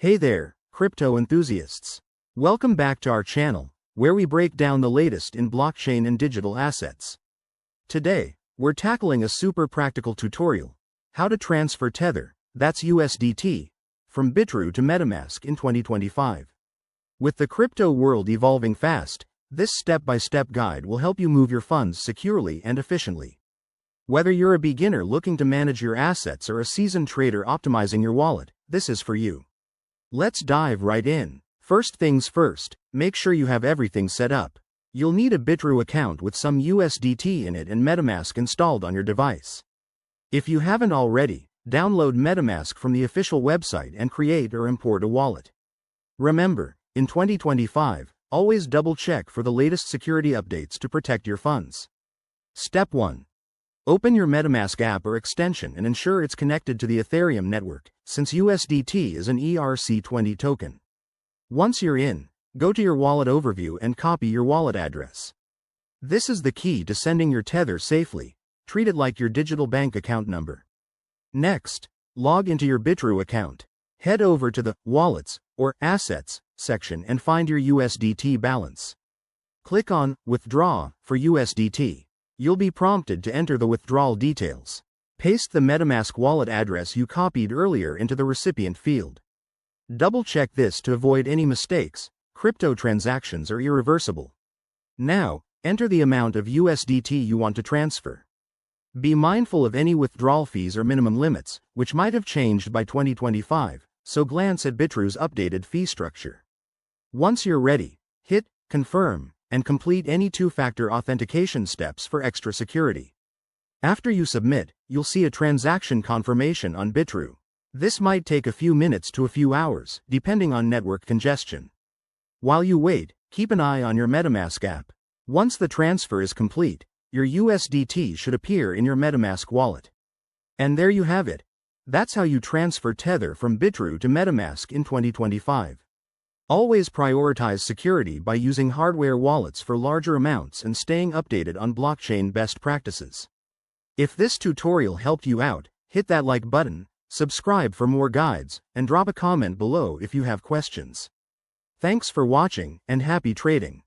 Hey there, crypto enthusiasts. Welcome back to our channel, where we break down the latest in blockchain and digital assets. Today, we're tackling a super practical tutorial: how to transfer Tether, that's USDT, from Bitrue to MetaMask in 2025. With the crypto world evolving fast, this step-by-step guide will help you move your funds securely and efficiently. Whether you're a beginner looking to manage your assets or a seasoned trader optimizing your wallet, this is for you. Let's dive right in. First things first, make sure you have everything set up. You'll need a Bitrue account with some USDT in it and MetaMask installed on your device. If you haven't already, download MetaMask from the official website and create or import a wallet. Remember, in 2025, always double-check for the latest security updates to protect your funds. Step 1. Open your MetaMask app or extension and ensure it's connected to the Ethereum network, since USDT is an ERC20 token. Once you're in, go to your wallet overview and copy your wallet address. This is the key to sending your Tether safely. Treat it like your digital bank account number. Next, log into your Bitrue account. Head over to the Wallets or Assets section and find your USDT balance. Click on Withdraw for USDT. You'll be prompted to enter the withdrawal details. Paste the MetaMask wallet address you copied earlier into the recipient field. Double-check this to avoid any mistakes. Crypto transactions are irreversible. Now, enter the amount of USDT you want to transfer. Be mindful of any withdrawal fees or minimum limits, which might have changed by 2025, so glance at Bitrue's updated fee structure. Once you're ready, hit Confirm and complete any two-factor authentication steps for extra security. After you submit, you'll see a transaction confirmation on Bitrue. This might take a few minutes to a few hours, depending on network congestion. While you wait, keep an eye on your MetaMask app. Once the transfer is complete, your USDT should appear in your MetaMask wallet. And there you have it. That's how you transfer Tether from Bitrue to MetaMask in 2025. Always prioritize security by using hardware wallets for larger amounts and staying updated on blockchain best practices. If this tutorial helped you out, hit that like button, subscribe for more guides, and drop a comment below if you have questions. Thanks for watching, and happy trading.